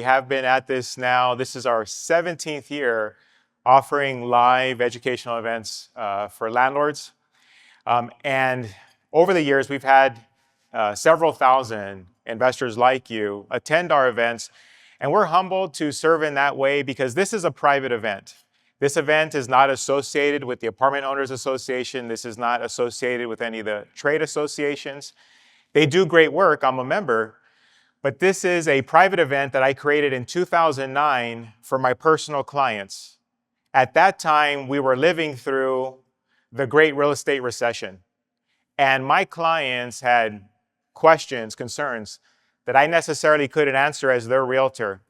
We have been at this now. This is our 17th year offering live educational events for landlords. And over the years, we've had several thousand investors like you attend our events. And we're humbled to serve in that way because this is a private event. This event is not associated with the Apartment Owners Association. This is not associated with any of the trade associations. They do great work. I'm a member. But this is a private event that I created in 2009 for my personal clients. At that time, we were living through the great real estate recession. And my clients had questions, concerns that I necessarily couldn't answer as their realtor.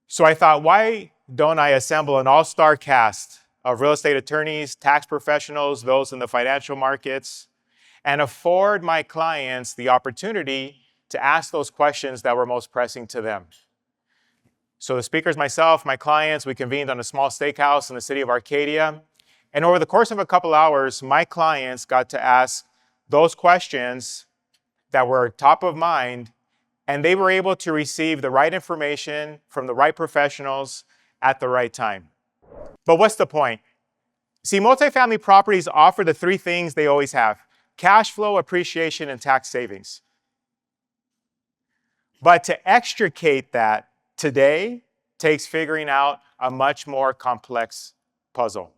So I thought, why don't I assemble an all-star cast of real estate attorneys, tax professionals, those in the financial markets, and afford my clients the opportunity to ask those questions that were most pressing to them. So the speakers, myself, my clients, we convened on a small steakhouse in the city of Arcadia. And over the course of a couple hours, my clients got to ask those questions that were top of mind, and they were able to receive the right information from the right professionals at the right time. But what's the point? See, multifamily properties offer the three things they always have: cash flow, appreciation, and tax savings. But to extricate that today takes figuring out a much more complex puzzle.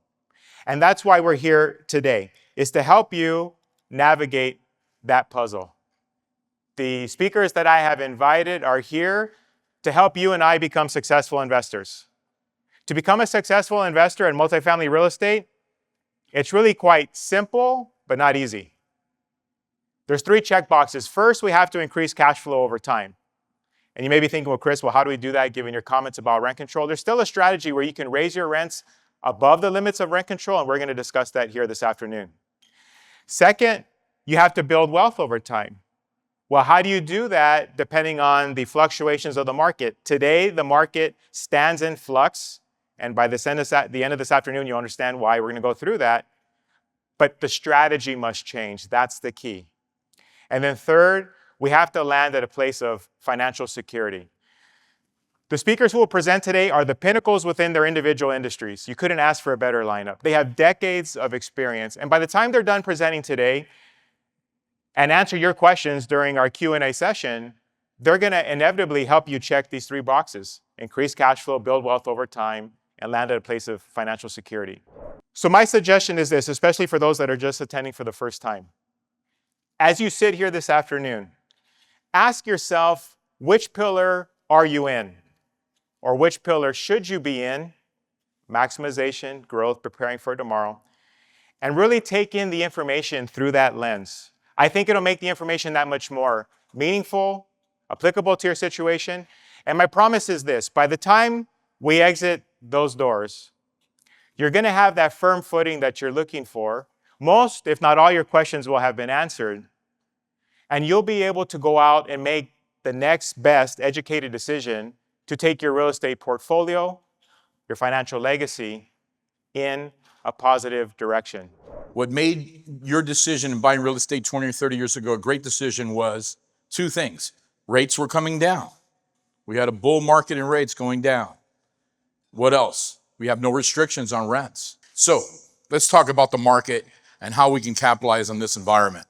And that's why we're here today, is to help you navigate that puzzle. The speakers that I have invited are here to help you and I become successful investors. To become a successful investor in multifamily real estate, it's really quite simple, but not easy. There's three check boxes. First, we have to increase cash flow over time. And you may be thinking, well, Kris, how do we do that given your comments about rent control? There's still a strategy where you can raise your rents above the limits of rent control, and we're going to discuss that here this afternoon. Second, you have to build wealth over time. Well, how do you do that depending on the fluctuations of the market? Today, the market stands in flux, and by the end of this afternoon, you'll understand why. We're going to go through that. But the strategy must change. That's the key. And then third, we have to land at a place of financial security. The speakers who will present today are the pinnacles within their individual industries. You couldn't ask for a better lineup. They have decades of experience. And by the time they're done presenting today and answer your questions during our Q&A session, they're going to inevitably help you check these three boxes: increase cash flow, build wealth over time, and land at a place of financial security. So my suggestion is this, especially for those that are just attending for the first time. As you sit here this afternoon, ask yourself, which pillar are you in? Or which pillar should you be in? Maximization, growth, preparing for tomorrow. And really take in the information through that lens. I think it'll make the information that much more meaningful, applicable to your situation. And my promise is this: by the time we exit those doors, you're going to have that firm footing that you're looking for. Most, if not all, your questions will have been answered. And you'll be able to go out and make the next best educated decision to take your real estate portfolio, your financial legacy, in a positive direction. What made your decision in buying real estate 20 or 30 years ago a great decision was two things. Rates were coming down. We had a bull market in rates going down. What else? We have no restrictions on rents. So let's talk about the market and how we can capitalize on this environment.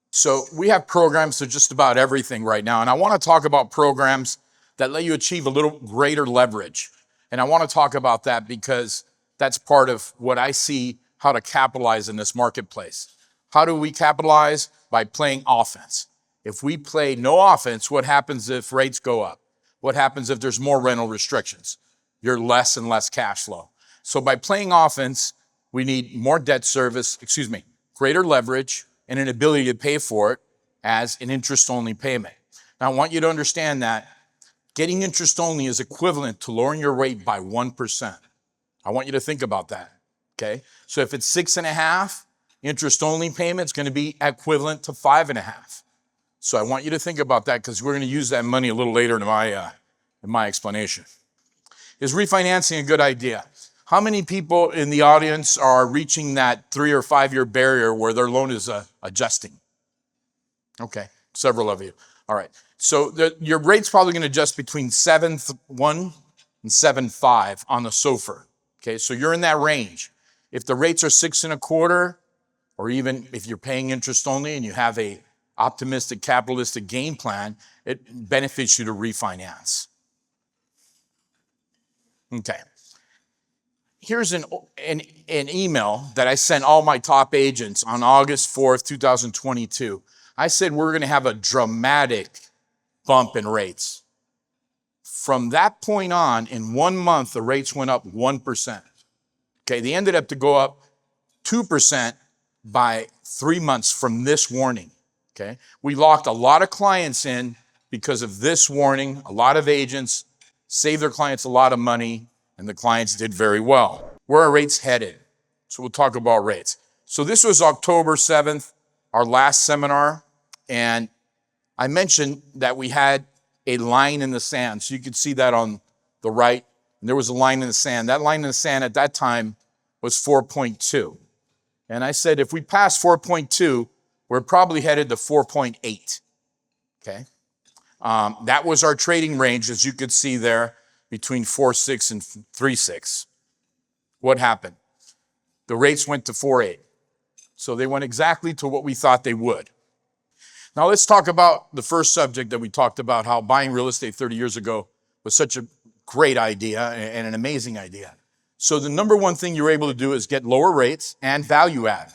So we have programs for just about everything right now. And I want to talk about programs that let you achieve a little greater leverage. And I want to talk about that because that's part of what I see how to capitalize in this marketplace. How do we capitalize? By playing offense. If we play no offense, what happens if rates go up? What happens if there's more rental restrictions? You're less and less cash flow. So by playing offense, we need more debt service, greater leverage, and an ability to pay for it as an interest-only payment. Now, I want you to understand that getting interest-only is equivalent to lowering your rate by 1%. I want you to think about that, okay? So if it's 6.5, interest-only payment is going to be equivalent to 5.5. So I want you to think about that because we're going to use that money a little later in my explanation. Is refinancing a good idea? How many people in the audience are reaching that 3 or 5 year barrier where their loan is adjusting? Okay, several of you. All right. So your rate's probably going to adjust between 7.1 and 7.5 on the SOFR. Okay, so you're in that range. If the rates are 6.25, or even if you're paying interest only and you have a optimistic capitalistic game plan, it benefits you to refinance. Okay. Here's an email that I sent all my top agents on August 4th, 2022. I said we're going to have a dramatic bump in rates. From that point on, in 1 month, the rates went up 1%. Okay, they ended up to go up 2% by 3 months from this warning. Okay, we locked a lot of clients in because of this warning. A lot of agents saved their clients a lot of money, and the clients did very well. Where are rates headed? So we'll talk about rates. So this was October 7th, our last seminar, and I mentioned that we had a line in the sand. So you could see that on the right. And there was a line in the sand. That line in the sand at that time was 4.2. And I said, if we pass 4.2, we're probably headed to 4.8. Okay. That was our trading range, as you could see there, between 4.6 and 3.6. What happened? The rates went to 4.8. So they went exactly to what we thought they would. Now let's talk about the first subject that we talked about, how buying real estate 30 years ago was such a great idea and an amazing idea. So the number one thing you're able to do is get lower rates and value add.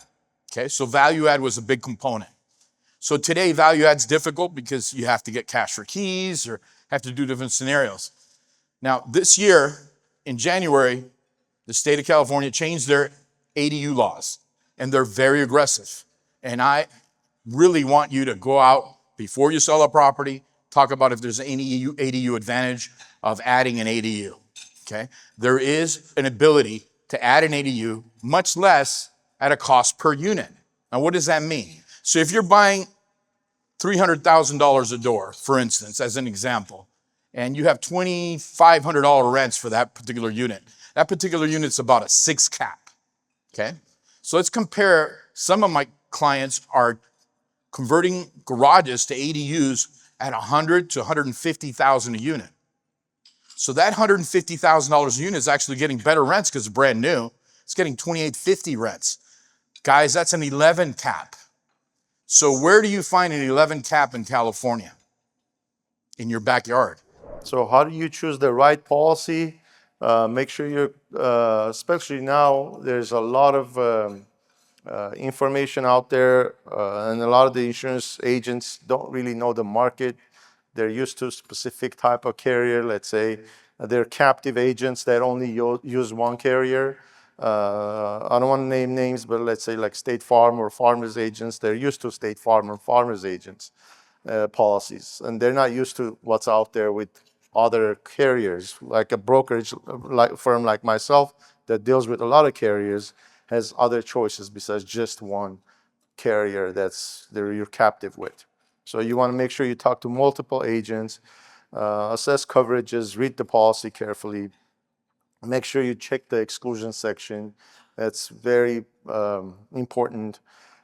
Okay, so value add was a big component. So today value add's difficult because you have to get cash for keys or have to do different scenarios. Now this year, in January, the state of California changed their ADU laws, and they're very aggressive. And I really want you to go out before you sell a property, talk about if there's any ADU advantage of adding an ADU, okay? There is an ability to add an ADU, much less at a cost per unit. Now, what does that mean? So if you're buying $300,000 a door, for instance, as an example, and you have $2,500 rents for that particular unit, that particular unit's about a 6 cap, okay? So let's compare. Some of my clients are converting garages to ADUs at $100,000 to $150,000 a unit. So that $150,000 a unit is actually getting better rents because it's brand new. It's getting $2,850 rents. Guys, that's an 11 cap. So where do you find an 11 cap in California? In your backyard. So how do you choose the right policy? Make sure you're, especially now, there's a lot of information out there, and a lot of the insurance agents don't really know the market. They're used to a specific type of carrier. Let's say they're captive agents that only use one carrier. I don't want to name names, but let's say like State Farm or Farmers agents. They're used to State Farm or Farmers agents policies, and they're not used to what's out there with other carriers. Like a brokerage firm like myself that deals with a lot of carriers has other choices besides just one carrier you're captive with. So you want to make sure you talk to multiple agents, assess coverages, read the policy carefully, make sure you check the exclusion section. That's very important,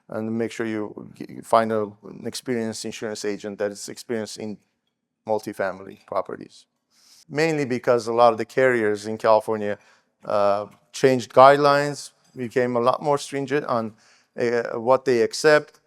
and make sure you find an experienced insurance agent that is experienced in multifamily properties. Mainly because a lot of the carriers in California changed guidelines, became a lot more stringent on what they accept.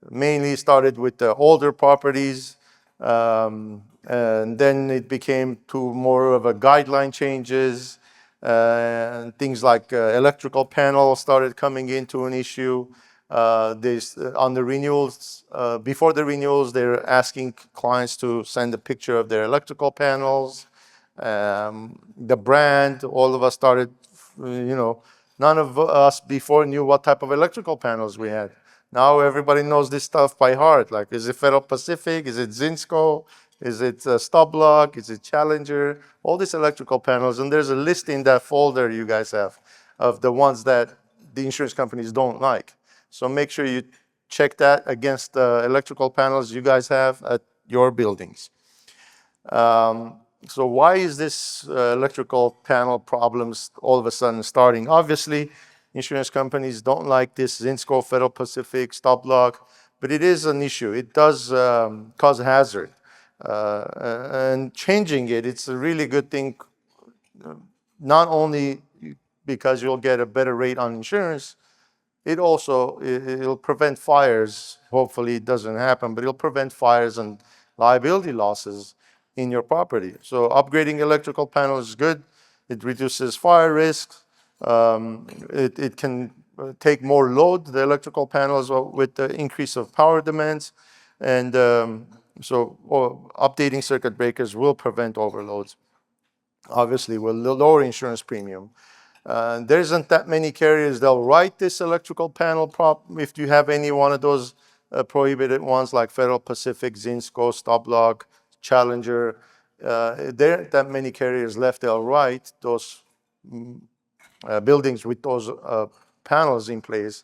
Mainly started with the older properties, and then it became to more of a guideline changes, and things like electrical panels started coming into an issue. On the renewals, before the renewals, they're asking clients to send a picture of their electrical panels. The brand, all of us started, none of us before knew what type of electrical panels we had. Now everybody knows this stuff by heart. Like, is it Federal Pacific? Is it Zinsco? Is it Stop Block? Is it Challenger? All these electrical panels. And there's a list in that folder you guys have of the ones that the insurance companies don't like. So make sure you check that against the electrical panels you guys have at your buildings. So why is this electrical panel problems all of a sudden starting? Obviously, insurance companies don't like this Zinsco, Federal Pacific, Stop Block, but it is an issue. It does cause hazard. And changing it, it's a really good thing, not only because you'll get a better rate on insurance, it'll prevent fires. Hopefully it doesn't happen, but it'll prevent fires and liability losses in your property. So upgrading electrical panels is good. It reduces fire risk. It can take more load, the electrical panels, with the increase of power demands. And updating circuit breakers will prevent overloads. Obviously, will lower insurance premium. There isn't that many carriers that'll write this electrical panel prop. If you have any one of those prohibited ones like Federal Pacific, Zinsco, Stop-Lock, Challenger, there aren't that many carriers left that'll write those buildings with those panels in place.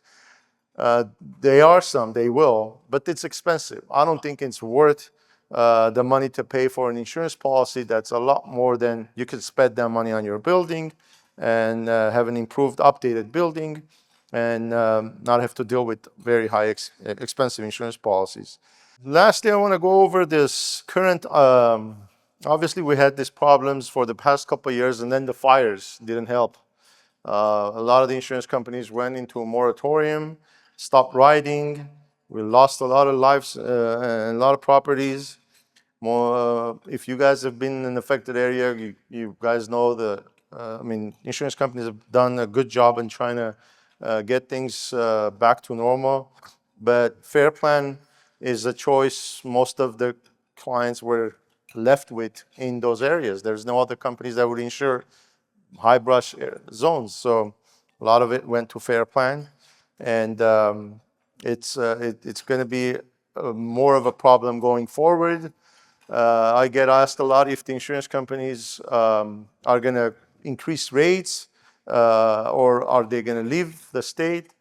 They are some, they will, but it's expensive. I don't think it's worth the money to pay for an insurance policy that's a lot more than you could spend that money on your building and have an improved, updated building and not have to deal with very high, expensive insurance policies. Lastly, I want to go over this current, obviously we had these problems for the past couple of years and then the fires didn't help. A lot of the insurance companies went into a moratorium, stopped writing. We lost a lot of lives and a lot of properties. If you guys have been in an affected area, you guys know insurance companies have done a good job in trying to get things back to normal. But Fair Plan is a choice most of the clients were left with in those areas. There's no other companies that would insure high brush zones. So a lot of it went to Fair Plan. And it's going to be more of a problem going forward. I get asked a lot if the insurance companies are going to increase rates or are they going to leave the state.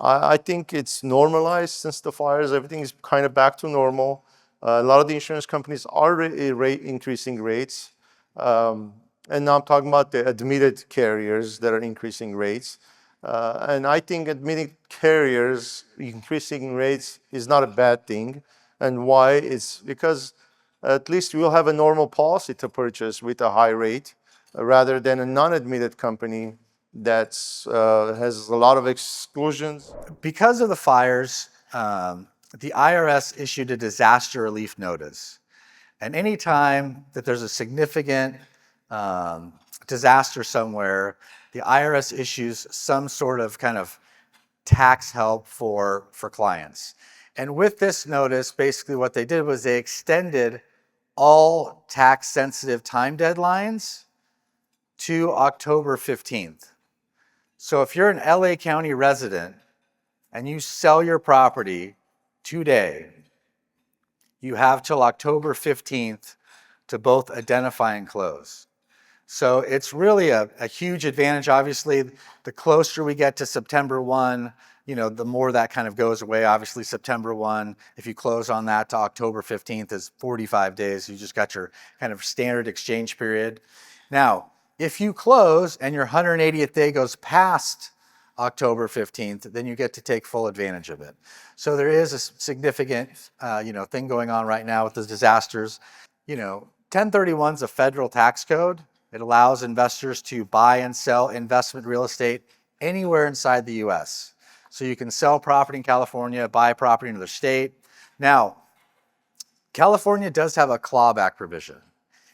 I think it's normalized since the fires. Everything is kind of back to normal. A lot of the insurance companies are increasing rates. And now I'm talking about the admitted carriers that are increasing rates. And I think admitted carriers increasing rates is not a bad thing. And why? It's because at least we'll have a normal policy to purchase with a high rate rather than a non-admitted company that has a lot of exclusions. Because of the fires, the IRS issued a disaster relief notice. And anytime that there's a significant disaster somewhere, the IRS issues some sort of kind of tax help for clients. And with this notice, basically what they did was they extended all tax-sensitive time deadlines to October 15th. So if you're an LA County resident and you sell your property today, you have till October 15th to both identify and close. So it's really a huge advantage. Obviously, the closer we get to September 1, the more that kind of goes away. Obviously, September 1, if you close on that to October 15th is 45 days. You just got your kind of standard exchange period. Now, if you close and your 180th day goes past October 15th, then you get to take full advantage of it. So there is a significant, thing going on right now with the disasters. 1031 is a federal tax code. It allows investors to buy and sell investment real estate anywhere inside the U.S. So you can sell property in California, buy property in another state. Now, California does have a clawback provision.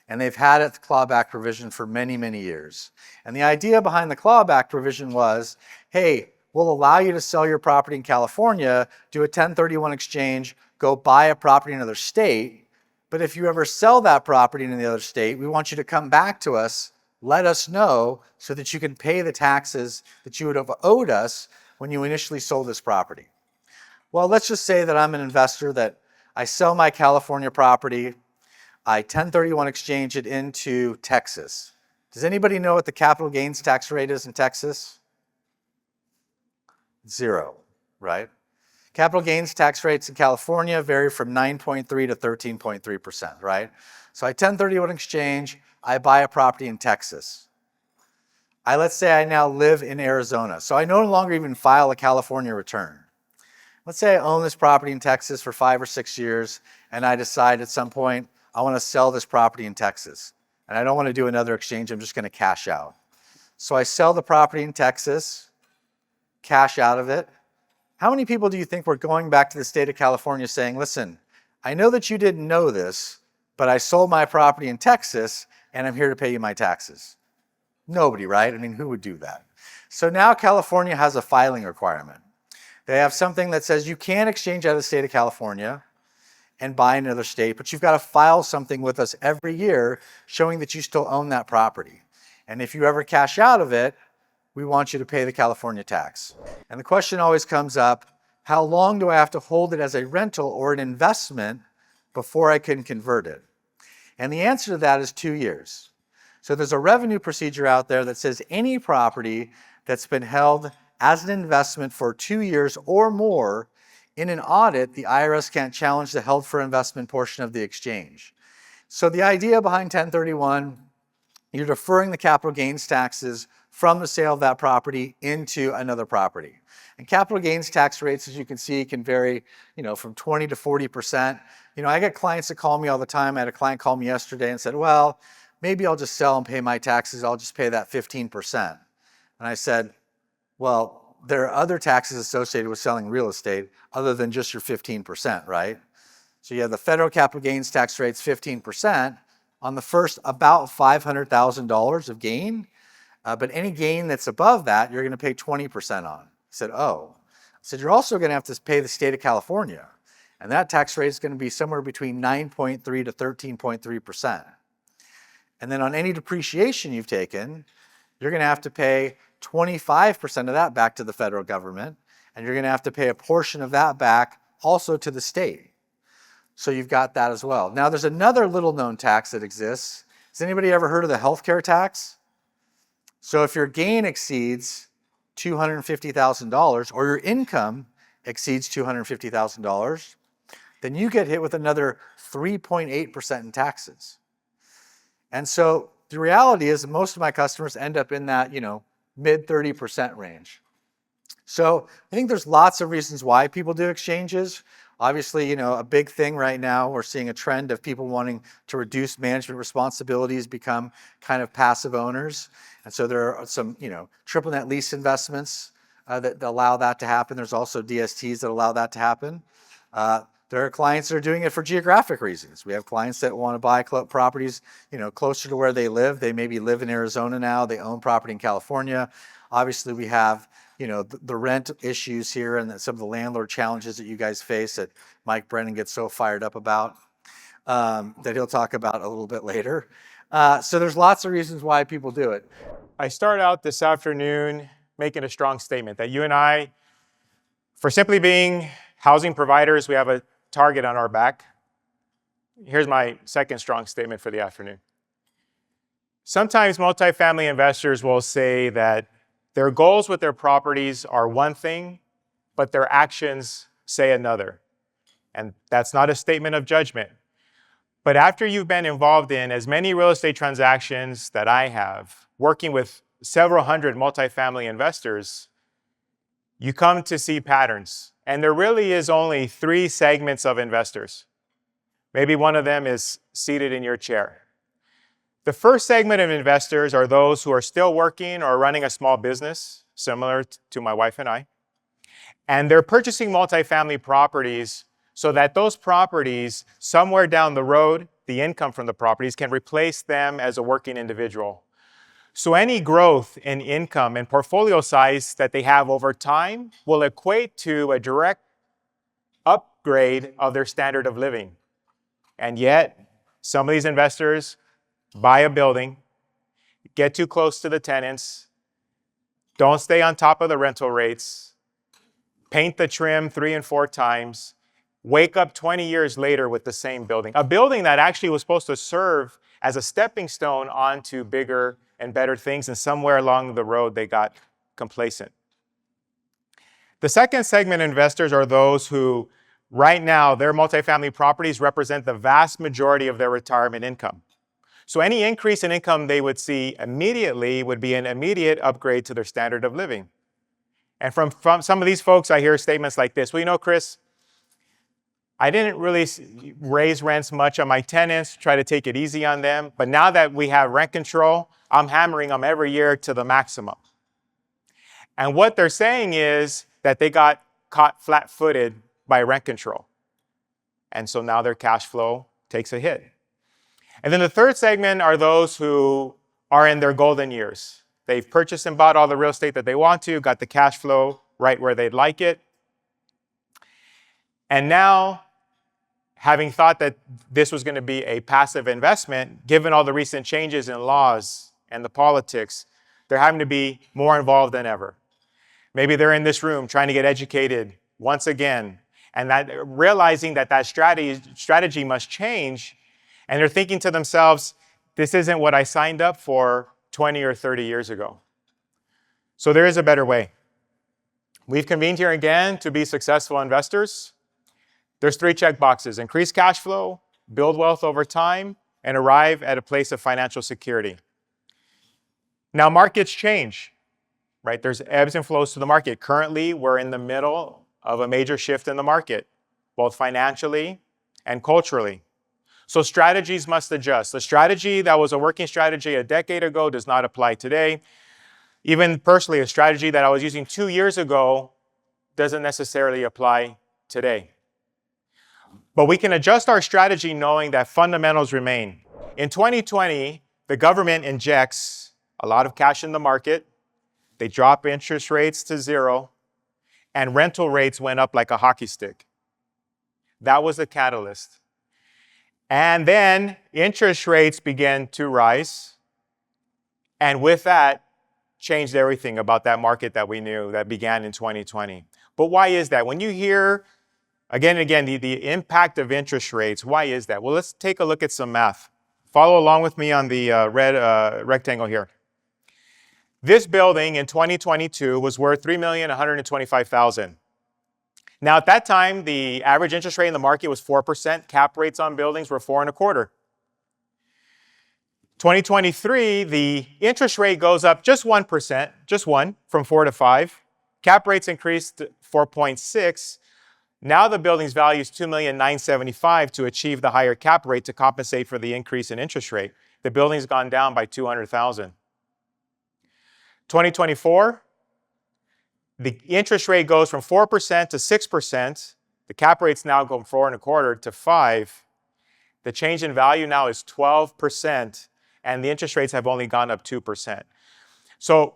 And they've had a clawback provision for many, many years. And the idea behind the clawback provision was, hey, we'll allow you to sell your property in California, do a 1031 exchange, go buy a property in another state. But if you ever sell that property in the other state, we want you to come back to us, let us know, so that you can pay the taxes that you would have owed us when you initially sold this property. Well, let's just say that I'm an investor that I sell my California property, I 1031 exchange it into Texas. Does anybody know what the capital gains tax rate is in Texas? 0, right? Capital gains tax rates in California vary from 9.3 to 13.3%, right? So I 1031 exchange, I buy a property in Texas. Let's say I now live in Arizona, so I no longer even file a California return. Let's say I own this property in Texas for 5 or 6 years, and I decide at some point I want to sell this property in Texas. And I don't want to do another exchange. I'm just going to cash out. So I sell the property in Texas, cash out of it. How many people do you think were going back to the state of California saying, listen, I know that you didn't know this, but I sold my property in Texas and I'm here to pay you my taxes? Nobody, right? I mean, who would do that? So now California has a filing requirement. They have something that says you can exchange out of the state of California and buy another state, but you've got to file something with us every year showing that you still own that property. And if you ever cash out of it, we want you to pay the California tax. And the question always comes up, how long do I have to hold it as a rental or an investment before I can convert it? And the answer to that is 2 years. So there's a revenue procedure out there that says any property that's been held as an investment for 2 years or more, in an audit, the IRS can't challenge the held for investment portion of the exchange. So the idea behind 1031, you're deferring the capital gains taxes from the sale of that property into another property. And capital gains tax rates, as you can see, can vary, from 20 to 40%. I get clients that call me all the time. I had a client call me yesterday and said, well, maybe I'll just sell and pay my taxes. I'll just pay that 15%. And I said, well, there are other taxes associated with selling real estate other than just your 15%, right? So you have the federal capital gains tax rate's 15% on the first about $500,000 of gain. But any gain that's above that, you're going to pay 20% on. I said, oh. I said, you're also going to have to pay the state of California. And that tax rate is going to be somewhere between 9.3 to 13.3%. And then on any depreciation you've taken, you're going to have to pay 25% of that back to the federal government. And you're going to have to pay a portion of that back also to the state. So you've got that as well. Now there's another little known tax that exists. Has anybody ever heard of the healthcare tax? So if your gain exceeds $250,000 or your income exceeds $250,000, then you get hit with another 3.8% in taxes. And so the reality is most of my customers end up in that, mid 30% range. So I think there's lots of reasons why people do exchanges. Obviously, a big thing right now, we're seeing a trend of people wanting to reduce management responsibilities, become kind of passive owners. And so there are some, triple net lease investments that allow that to happen. There's also DSTs that allow that to happen. There are clients that are doing it for geographic reasons. We have clients that want to buy properties, closer to where they live. They maybe live in Arizona now. They own property in California. Obviously, we have the rent issues here and some of the landlord challenges that you guys face that Mike Brennan gets so fired up about that he'll talk about a little bit later. So there's lots of reasons why people do it. I start out this afternoon making a strong statement that you and I, for simply being housing providers, we have a target on our back. Here's my second strong statement for the afternoon. Sometimes multifamily investors will say that their goals with their properties are one thing, but their actions say another. And that's not a statement of judgment. But after you've been involved in as many real estate transactions that I have, working with several hundred multifamily investors, you come to see patterns. And there really is only 3 segments of investors. Maybe one of them is seated in your chair. The first segment of investors are those who are still working or running a small business, similar to my wife and I. And they're purchasing multifamily properties so that those properties, somewhere down the road, the income from the properties can replace them as a working individual. So any growth in income and portfolio size that they have over time will equate to a direct upgrade of their standard of living. And yet, some of these investors buy a building, get too close to the tenants, don't stay on top of the rental rates, paint the trim 3 and 4 times, wake up 20 years later with the same building. A building that actually was supposed to serve as a stepping stone onto bigger and better things, and somewhere along the road they got complacent. The second segment of investors are those who, right now, their multifamily properties represent the vast majority of their retirement income. So any increase in income they would see immediately would be an immediate upgrade to their standard of living. And from some of these folks, I hear statements like this: well, Kris, I didn't really raise rents much on my tenants, try to take it easy on them. But now that we have rent control, I'm hammering them every year to the maximum. And what they're saying is that they got caught flat-footed by rent control. And so now their cash flow takes a hit. And then the third segment are those who are in their golden years. They've purchased and bought all the real estate that they want to, got the cash flow right where they'd like it. And now, having thought that this was going to be a passive investment, given all the recent changes in laws and the politics, they're having to be more involved than ever. Maybe they're in this room trying to get educated once again, and that realizing that strategy must change, and they're thinking to themselves, this isn't what I signed up for 20 or 30 years ago. So there is a better way. We've convened here again to be successful investors. There's 3 check boxes: increase cash flow, build wealth over time, and arrive at a place of financial security. Now, markets change, right? There's ebbs and flows to the market. Currently, we're in the middle of a major shift in the market, both financially and culturally. So strategies must adjust. The strategy that was a working strategy a decade ago does not apply today. Even personally, a strategy that I was using 2 years ago doesn't necessarily apply today. But we can adjust our strategy knowing that fundamentals remain. In 2020, the government injects a lot of cash in the market. They drop interest rates to 0, and rental rates went up like a hockey stick. That was the catalyst. And then interest rates began to rise. And with that, changed everything about that market that we knew that began in 2020. But why is that? When you hear again and again the impact of interest rates, why is that? Well, let's take a look at some math. Follow along with me on the red rectangle here. This building in 2022 was worth $3,125,000. Now, at that time, the average interest rate in the market was 4%. Cap rates on buildings were 4.25%. 2023, the interest rate goes up just 1%, just 1, from 4 to 5. Cap rates increased to 4.6. Now the building's value is $2,975,000 to achieve the higher cap rate to compensate for the increase in interest rate. The building's gone down by $200,000. 2024, the interest rate goes from 4% to 6%. The cap rate's now going from 4.25% to 5%. The change in value now is 12%, and the interest rates have only gone up 2%. So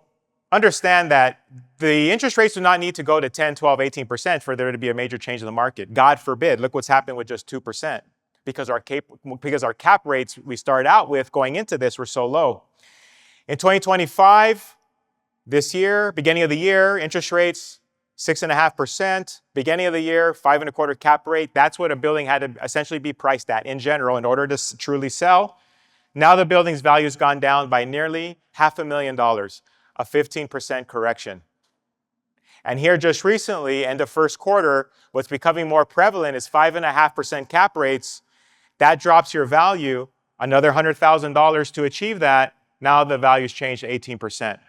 understand that the interest rates do not need to go to 10, 12, 18% for there to be a major change in the market. God forbid. Look what's happened with just 2%. Because our cap rates we started out with going into this were so low. In 2025, this year, beginning of the year, interest rates 6.5%. Beginning of the year, 5.25% cap rate. That's what a building had to essentially be priced at in general in order to truly sell. Now the building's value has gone down by nearly $500,000, a 15% correction. And here just recently, end of first quarter, what's becoming more prevalent is 5.5% cap rates. That drops your value another $100,000 to achieve that. Now the value's changed to 18%.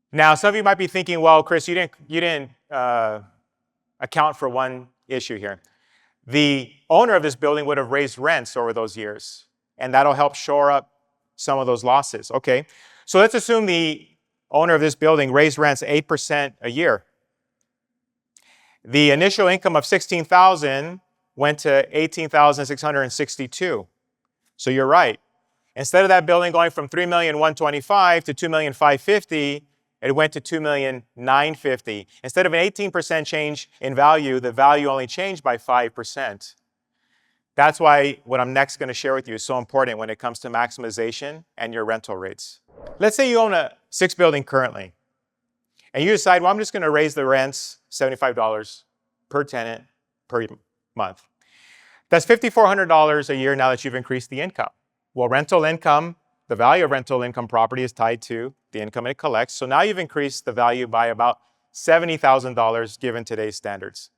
Now, some of you might be thinking, well, Kris, you didn't account for one issue here. The owner of this building would have raised rents over those years, and that'll help shore up some of those losses. Okay, so let's assume the owner of this building raised rents 8% a year. The initial income of $16,000 went to $18,662. So you're right. Instead of that building going from $3,125,000 to $2,550,000, it went to $2,950,000. Instead of an 18% change in value, the value only changed by 5%. That's why what I'm next going to share with you is so important when it comes to maximization and your rental rates. Let's say you own a 6-building currently, and you decide, well, I'm just going to raise the rents $75 per tenant per month. That's $5,400 a year now that you've increased the income. Well, rental income, the value of rental income property is tied to the income it collects. So now you've increased the value by about $70,000 given today's standards.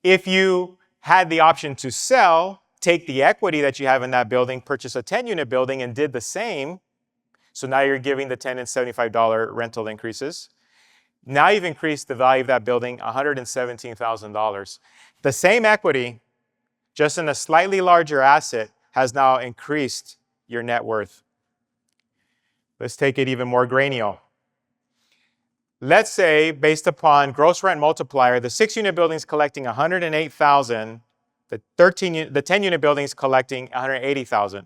If you had the option to sell, take the equity that you have in that building, purchase a 10-unit building, and did the same, so now you're giving the tenants $75 rental increases. Now you've increased the value of that building $117,000. The same equity, just in a slightly larger asset, has now increased your net worth. Let's take it even more granular. Let's say, based upon gross rent multiplier, the 6-unit building is collecting $108,000, the 10-unit building is collecting $180,000.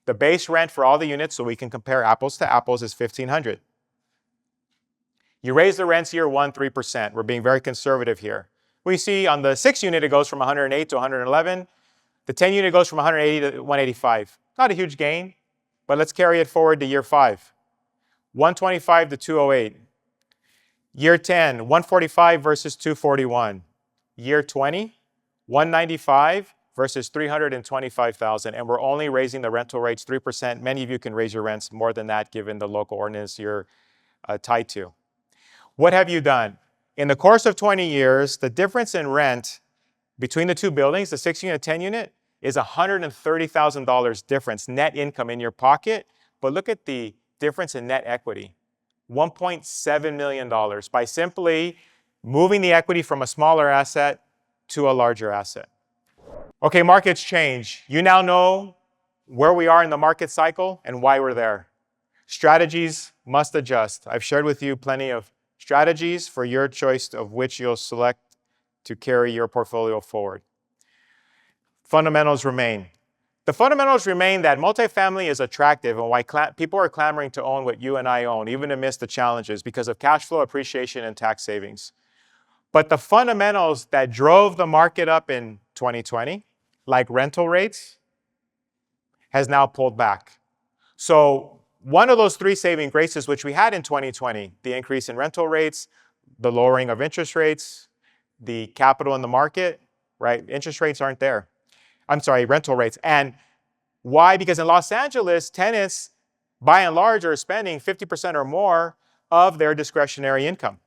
The base rent for all the units, so we can compare apples to apples, is $1,500. You raise the rents year 1, 3%. We're being very conservative here. We see on the 6-unit, it goes from 108 to 111. The 10-unit goes from 180 to 185. Not a huge gain, but let's carry it forward to year 5. 125 to 208. Year 10, 145 versus 241. Year 20, 195 versus 325,000. And we're only raising the rental rates 3%. Many of you can raise your rents more than that given the local ordinance you're tied to. What have you done? In the course of 20 years, the difference in rent between the two buildings, the 6-unit and 10-unit, is $130,000 difference net income in your pocket. But look at the difference in net equity, $1.7 million by simply moving the equity from a smaller asset to a larger asset. Okay, markets change. You now know where we are in the market cycle and why we're there. Strategies must adjust. I've shared with you plenty of strategies for your choice of which you'll select to carry your portfolio forward. Fundamentals remain. The fundamentals remain that multifamily is attractive and why people are clamoring to own what you and I own, even amidst the challenges, because of cash flow appreciation and tax savings. But the fundamentals that drove the market up in 2020, like rental rates, has now pulled back. So one of those 3 saving graces which we had in 2020, the increase in rental rates, the lowering of interest rates, the capital in the market, right? Interest rates aren't there. I'm sorry, rental rates. And why? Because in Los Angeles, tenants, by and large, are spending 50% or more of their discretionary income.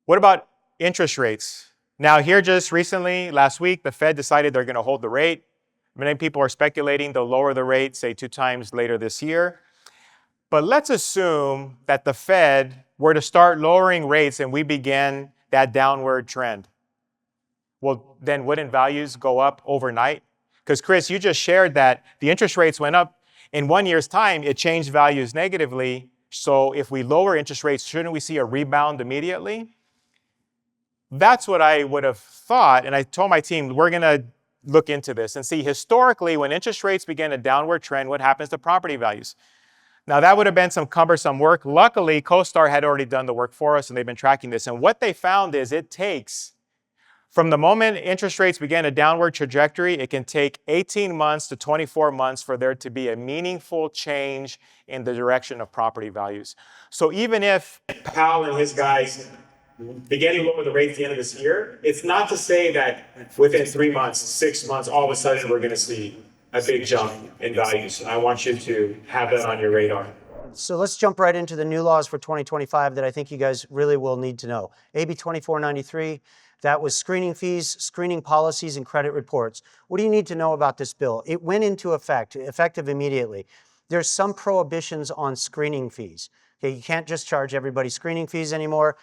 What about interest rates? Now, here just recently, last week, the Fed decided they're going to hold the rate. Many people are speculating they'll lower the rate, say 2 times later this year. But let's assume that the Fed were to start lowering rates and we begin that downward trend. Well, then wouldn't values go up overnight? Because Kris, you just shared that the interest rates went up. In 1 year's time, it changed values negatively. So if we lower interest rates, shouldn't we see a rebound immediately? That's what I would have thought. And I told my team, we're going to look into this and see historically when interest rates begin a downward trend, what happens to property values. Now, that would have been some cumbersome work. Luckily, CoStar had already done the work for us, and they've been tracking this. And what they found is it takes, from the moment interest rates begin a downward trajectory, it can take 18 months to 24 months for there to be a meaningful change in the direction of property values. So even if Powell and his guys begin to lower the rates at the end of this year, it's not to say that within 3 months, 6 months, all of a sudden we're going to see a big jump in values. I want you to have that on your radar. So let's jump right into the new laws for 2025 that I think you guys really will need to know. AB 2493, that was screening fees, screening policies, and credit reports. What do you need to know about this bill? It went into effect, effective immediately. There's some prohibitions on screening fees. Okay, you can't just charge everybody screening fees anymore.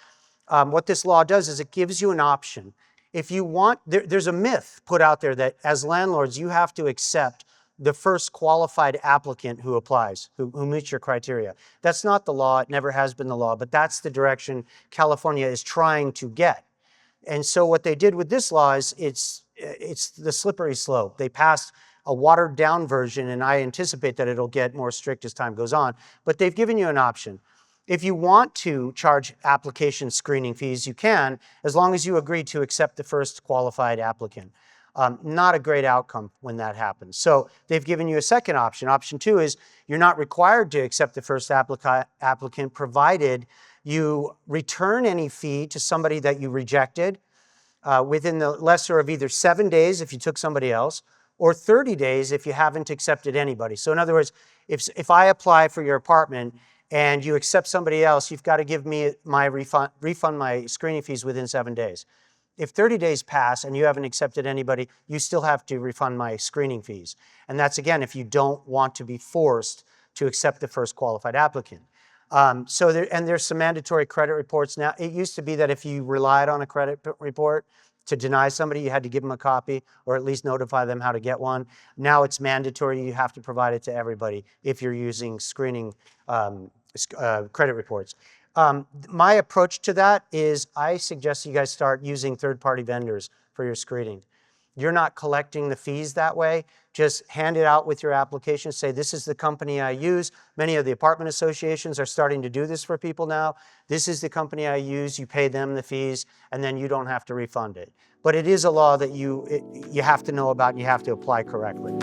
What this law does is it gives you an option. If you want, there's a myth put out there that as landlords, you have to accept the first qualified applicant who applies, who meets your criteria. That's not the law. It never has been the law, but that's the direction California is trying to get. And so what they did with this law is it's the slippery slope. They passed a watered down version, and I anticipate that it'll get more strict as time goes on, but they've given you an option. If you want to charge application screening fees, you can, as long as you agree to accept the first qualified applicant. Not a great outcome when that happens. So they've given you a second option. Option 2 is you're not required to accept the first applicant provided you return any fee to somebody that you rejected within the lesser of either 7 days if you took somebody else, or 30 days if you haven't accepted anybody. So in other words, if I apply for your apartment and you accept somebody else, you've got to give me my refund my screening fees within 7 days. If 30 days pass and you haven't accepted anybody, you still have to refund my screening fees. And that's, again, if you don't want to be forced to accept the first qualified applicant. And there's some mandatory credit reports now. It used to be that if you relied on a credit report to deny somebody, you had to give them a copy or at least notify them how to get one. Now it's mandatory. You have to provide it to everybody if you're using screening credit reports. My approach to that is I suggest you guys start using third-party vendors for your screening. You're not collecting the fees that way. Just hand it out with your application. Say, this is the company I use. Many of the apartment associations are starting to do this for people now. This is the company I use. You pay them the fees, and then you don't have to refund it. But it is a law that you have to know about and you have to apply correctly.